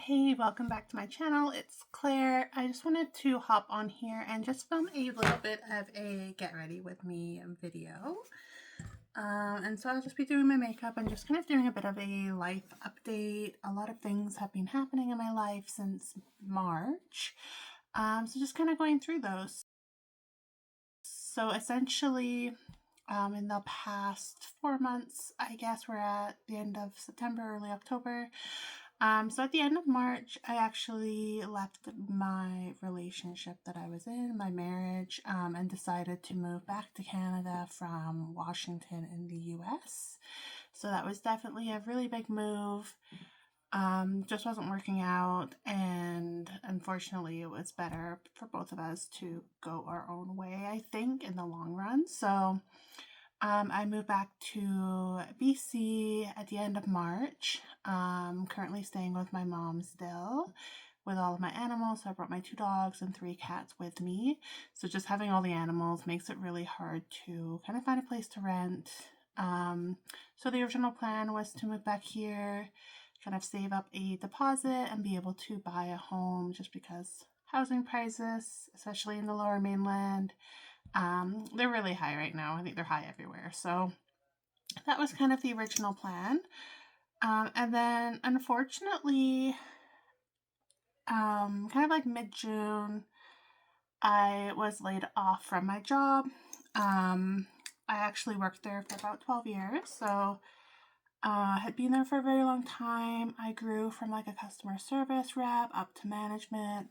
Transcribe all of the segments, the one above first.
Hey, welcome back to my channel. It's Claire. I just wanted to hop on here and just film a little bit of a get ready with me video. And so I'll just be doing my makeup and just kind of doing a bit of a life update. A lot of things have been happening in my life since March. So just kind of going through those. So essentially, in the past 4 months, I guess we're at the end of September, early October. So at the end of March, I actually left my relationship that I was in, my marriage, and decided to move back to Canada from Washington in the US. So that was definitely a really big move. Just wasn't working out, and unfortunately it was better for both of us to go our own way, I think, in the long run. So I moved back to BC at the end of March. Currently staying with my mom still with all of my animals. So I brought my 2 dogs and 3 cats with me. So just having all the animals makes it really hard to kind of find a place to rent. So the original plan was to move back here, kind of save up a deposit and be able to buy a home, just because housing prices, especially in the Lower Mainland, they're really high right now. I think they're high everywhere. So that was kind of the original plan. And then unfortunately, kind of like mid-June, I was laid off from my job. I actually worked there for about 12 years. So had been there for a very long time. I grew from like a customer service rep up to management.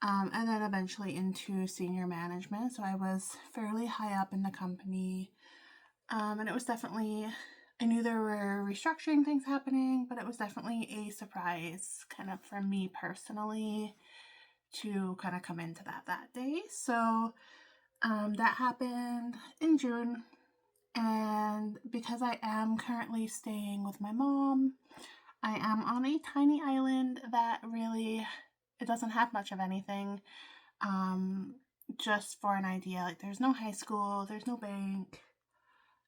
And then eventually into senior management. So I was fairly high up in the company. And it was definitely, I knew there were restructuring things happening, but it was definitely a surprise kind of for me personally to kind of come into that day. So that happened in June. And because I am currently staying with my mom, I am on a tiny island that really, it doesn't have much of anything. Just for an idea, like there's no high school, there's no bank,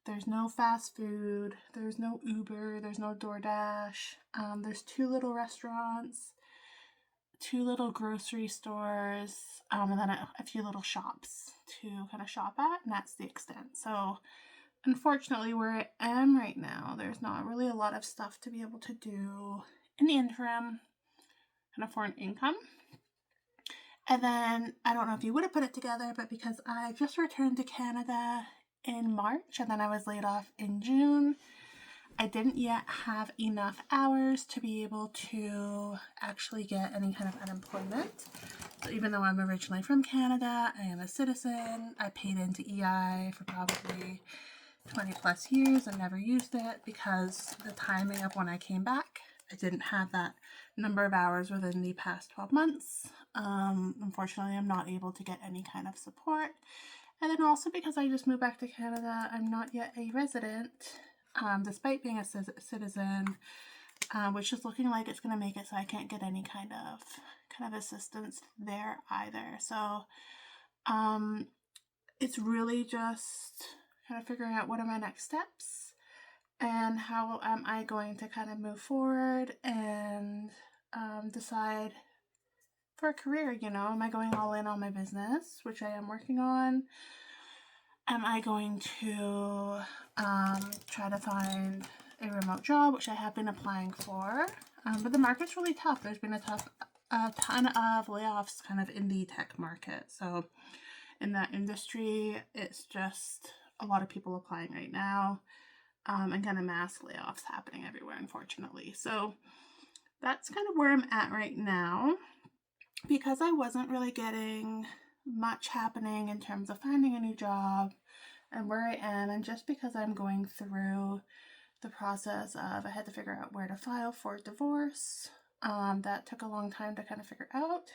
there's no fast food, there's no Uber, there's no DoorDash. There's 2 little restaurants, 2 little grocery stores, and then a few little shops to kind of shop at, and that's the extent. So unfortunately, where I am right now, there's not really a lot of stuff to be able to do in the interim, kind of for an income. And then, I don't know if you would have put it together, but because I just returned to Canada in March and then I was laid off in June, I didn't yet have enough hours to be able to actually get any kind of unemployment. So even though I'm originally from Canada, I am a citizen. I paid into EI for probably 20 plus years and never used it because the timing of when I came back, I didn't have that number of hours within the past 12 months. Unfortunately, I'm not able to get any kind of support. And then also because I just moved back to Canada, I'm not yet a resident, despite being a citizen, which is looking like it's going to make it so I can't get any kind of assistance there either. So it's really just kind of figuring out what are my next steps and how am I going to kind of move forward and decide for a career. Am I going all in on my business, which I am working on? Am I going to try to find a remote job, which I have been applying for, but the market's really tough. There's been a ton of layoffs kind of in the tech market. So in that industry, it's just a lot of people applying right now, and kind of mass layoffs happening everywhere, unfortunately. So that's kind of where I'm at right now. Because I wasn't really getting much happening in terms of finding a new job and where I am, and just because I'm going through the process of, I had to figure out where to file for divorce. That took a long time to kind of figure out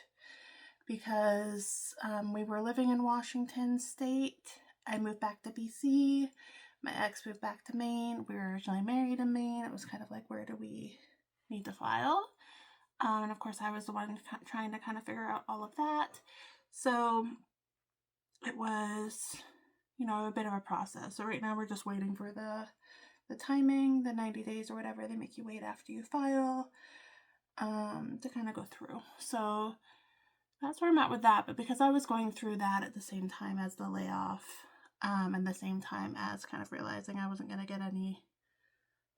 because we were living in Washington State. I moved back to BC. My ex moved back to Maine. We were originally married in Maine. It was kind of like, where do we need to file? And of course, I was the one trying to kind of figure out all of that. So it was, a bit of a process. So right now we're just waiting for the timing, the 90 days or whatever they make you wait after you file. to kind of go through. So that's where I'm at with that. But because I was going through that at the same time as the layoff, and the same time as kind of realizing I wasn't going to get any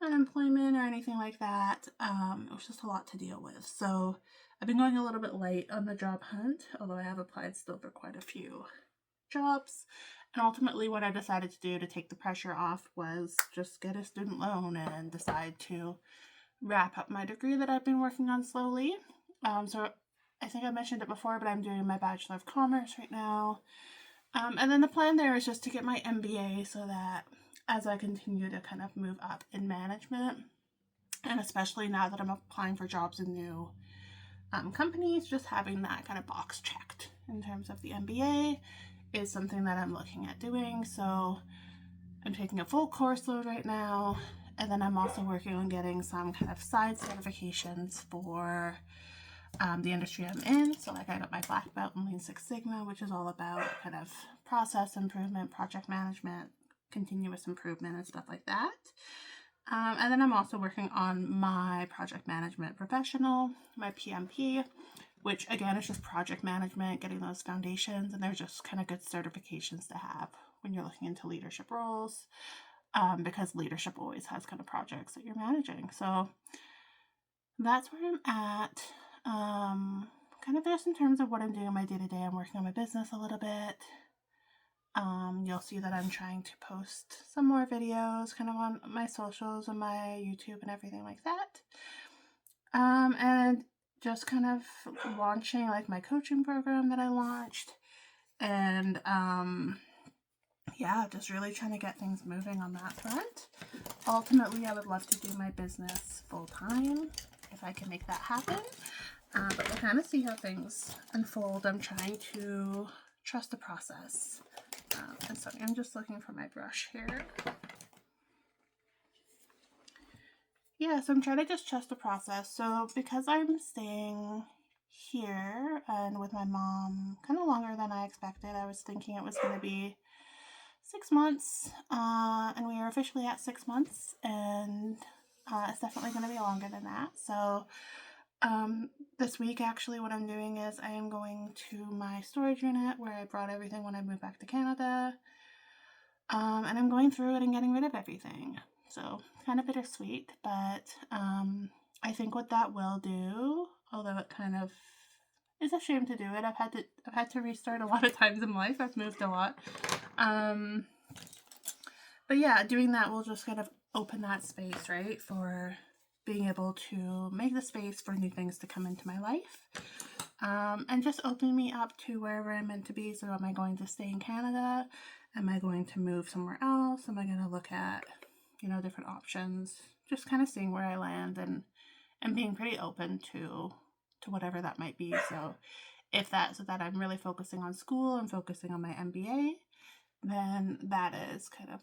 unemployment or anything like that, it was just a lot to deal with. So I've been going a little bit light on the job hunt, although I have applied still for quite a few jobs. And ultimately what I decided to do to take the pressure off was just get a student loan and decide to wrap up my degree that I've been working on slowly. So I think I mentioned it before, but I'm doing my Bachelor of Commerce right now. And then the plan there is just to get my MBA so that as I continue to kind of move up in management, and especially now that I'm applying for jobs in new companies, just having that kind of box checked in terms of the MBA is something that I'm looking at doing. So I'm taking a full course load right now, and then I'm also working on getting some kind of side certifications for the industry I'm in. So like I got my black belt in Lean Six Sigma, which is all about kind of process improvement, project management, continuous improvement, and stuff like that. And then I'm also working on my project management professional, my PMP, which again is just project management, getting those foundations, and they're just kind of good certifications to have when you're looking into leadership roles, because leadership always has kind of projects that you're managing. So that's where I'm at. Kind of just in terms of what I'm doing in my day-to-day, I'm working on my business a little bit. You'll see that I'm trying to post some more videos kind of on my socials and my YouTube and everything like that. And just kind of launching like my coaching program that I launched. And yeah, just really trying to get things moving on that front. Ultimately, I would love to do my business full time if I can make that happen. But we'll kind of see how things unfold. I'm trying to trust the process. And so I'm just looking for my brush here. Yeah, so I'm trying to just trust the process. So because I'm staying here and with my mom kind of longer than I expected, I was thinking it was going to be 6 months, and we are officially at 6 months, and it's definitely going to be longer than that. So this week actually what I'm doing is I am going to my storage unit where I brought everything when I moved back to Canada, and I'm going through it and getting rid of everything. So kind of bittersweet, but I think what that will do, although it kind of is a shame to do it, I've had to restart a lot of times in life. I've moved a lot. But yeah, doing that will just kind of open that space, right, for being able to make the space for new things to come into my life, and just open me up to wherever I'm meant to be. So am I going to stay in Canada? Am I going to move somewhere else? Am I going to look at, different options? Just kind of seeing where I land and being pretty open to whatever that might be. So if that's so that I'm really focusing on school and focusing on my MBA, then that is kind of,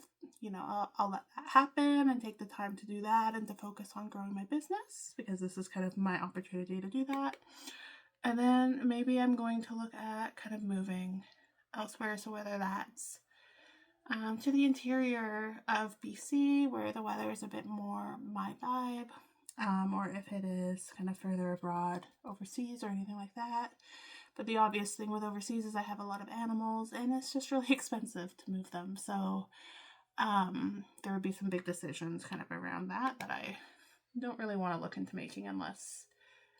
I'll let that happen and take the time to do that and to focus on growing my business, because this is kind of my opportunity to do that. And then maybe I'm going to look at kind of moving elsewhere. So whether that's to the interior of BC where the weather is a bit more my vibe, or if it is kind of further abroad overseas or anything like that. But the obvious thing with overseas is I have a lot of animals and it's just really expensive to move them. So there would be some big decisions kind of around that I don't really want to look into making unless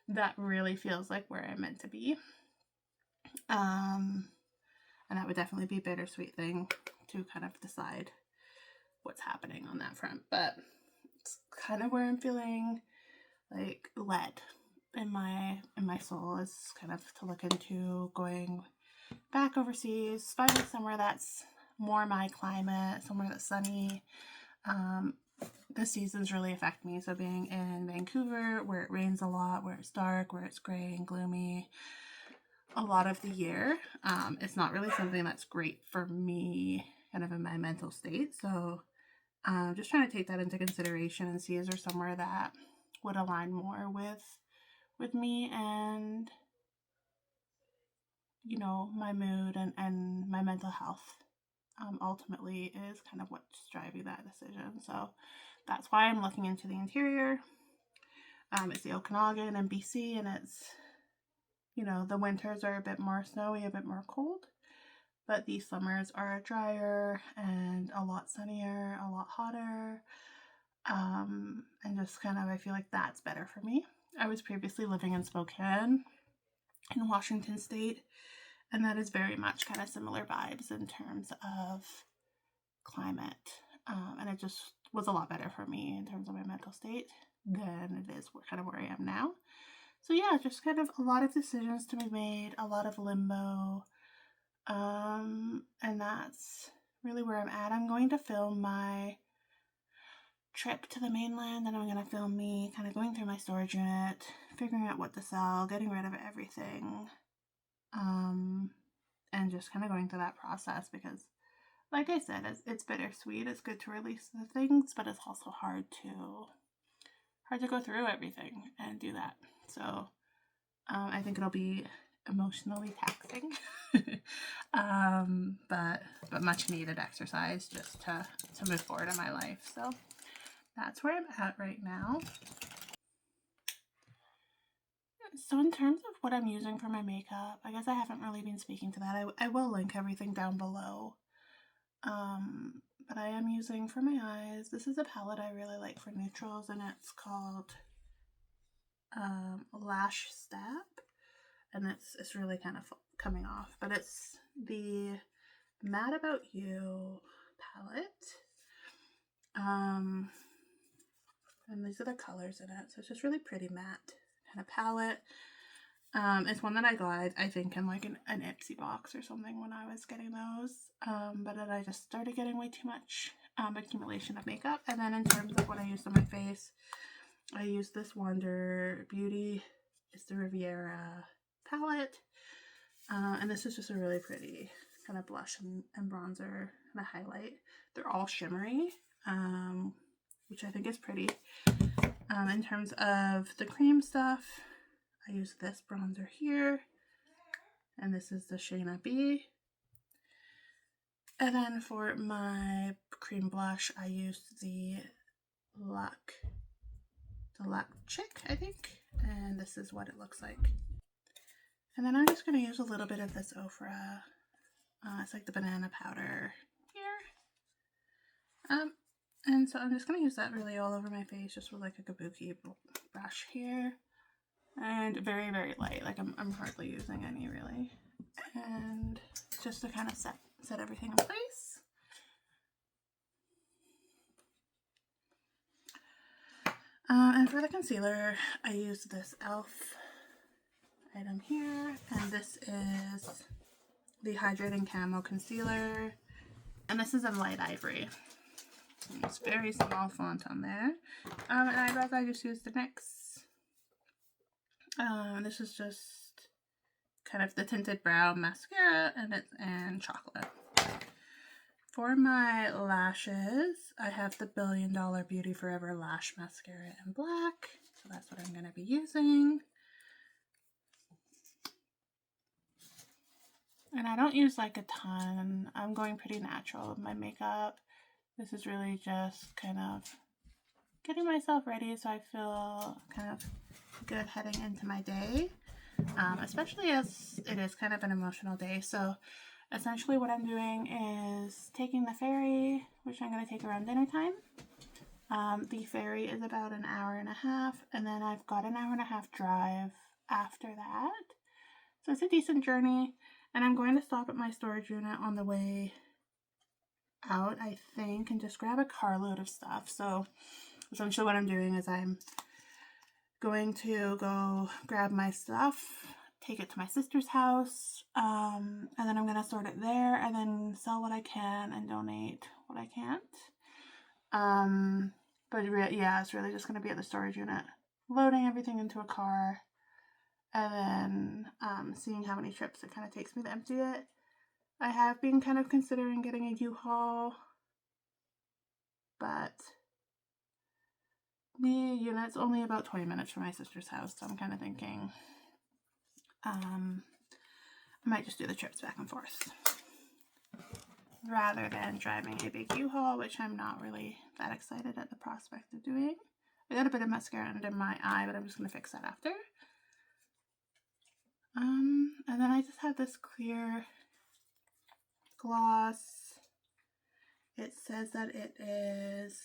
that really feels like where I'm meant to be. And that would definitely be a bittersweet thing to kind of decide what's happening on that front. But it's kind of where I'm feeling like led in my soul, is kind of to look into going back overseas, finding somewhere that's more my climate, somewhere that's sunny. The seasons really affect me. So being in Vancouver, where it rains a lot, where it's dark, where it's gray and gloomy a lot of the year, it's not really something that's great for me kind of in my mental state. So just trying to take that into consideration and see, is there somewhere that would align more with me and my mood and my mental health, ultimately is kind of what's driving that decision. So that's why I'm looking into the interior. It's the Okanagan in BC, and it's, you know, the winters are a bit more snowy, a bit more cold, but these summers are drier and a lot sunnier, a lot hotter, and just kind of, I feel like that's better for me. I was previously living in Spokane in Washington State, and that is very much kind of similar vibes in terms of climate, and it just was a lot better for me in terms of my mental state than it is kind of where I am now. So yeah, just kind of a lot of decisions to be made, a lot of limbo, and that's really where I'm at. I'm going to film my trip to the mainland, and I'm going to film me kind of going through my storage unit, figuring out what to sell, getting rid of everything, and just kind of going through that process, because like I said, it's bittersweet. It's good to release the things, but it's also hard to go through everything and do that. So I think it'll be emotionally taxing, but much needed exercise just to move forward in my life. So that's where I'm at right now. So in terms of what I'm using for my makeup, I guess I haven't really been speaking to that. I will link everything down below. But I am using for my eyes, this is a palette I really like for neutrals, and it's called Lash Stab, and it's really kind of coming off, but it's the Mad About You palette, and these are the colors in it, so it's just really pretty matte kind of palette. It's one that I got, I think, in like an Ipsy box or something when I was getting those, but then I just started getting way too much accumulation of makeup. And then in terms of what I used on my face, I used this Wonder Beauty, it's the Riviera palette, and this is just a really pretty kind of blush and bronzer and a highlight. They're all shimmery, which I think is pretty. In terms of the cream stuff, I use this bronzer here, and this is the Shaina B. And then for my cream blush, I used the Chit, I think, and this is what it looks like. And then I'm just going to use a little bit of this ofra. It's like the banana powder here. And so I'm just going to use that really all over my face, just with like a kabuki brush here. And very, very light, like I'm hardly using any really. And just to kind of set everything in place. And for the concealer, I use this e.l.f. item here, and this is the Hydrating Camo Concealer, and this is in light ivory. It's very small font on there. And eyebrows, I just used the NYX. This is just kind of the Tinted Brow Mascara, and chocolate. For my lashes, I have the $1 Billion Beauty Forever Lash Mascara in black, so that's what I'm going to be using. And I don't use like a ton. I'm going pretty natural with my makeup. This is really just kind of getting myself ready so I feel kind of good heading into my day, especially as it is kind of an emotional day. So essentially what I'm doing is taking the ferry, which I'm going to take around dinner time. The ferry is about an hour and a half, and then I've got an hour and a half drive after that. So it's a decent journey, and I'm going to stop at my storage unit on the way out, I think, and just grab a carload of stuff. So essentially what I'm doing is I'm going to go grab my stuff, take it to my sister's house, and then I'm going to sort it there, and then sell what I can and donate what I can't. But yeah, it's really just going to be at the storage unit, loading everything into a car, and then seeing how many trips it kind of takes me to empty it. I have been kind of considering getting a U-Haul, but the unit's only about 20 minutes from my sister's house, so I'm kind of thinking I might just do the trips back and forth rather than driving a big U-Haul, which I'm not really that excited at the prospect of doing. I got a bit of mascara under my eye, but I'm just going to fix that after. And then I just have this clear gloss. It says that it is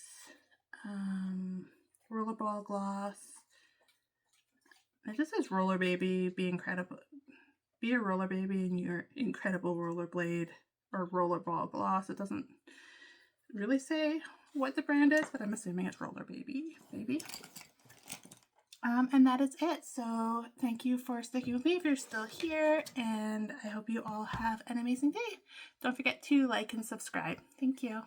rollerball gloss. It just says roller baby, be incredible. Be a roller baby in your incredible rollerblade or rollerball gloss. It doesn't really say what the brand is, but I'm assuming it's roller baby. And that is it. So thank you for sticking with me if you're still here, and I hope you all have an amazing day. Don't forget to like and subscribe. Thank you.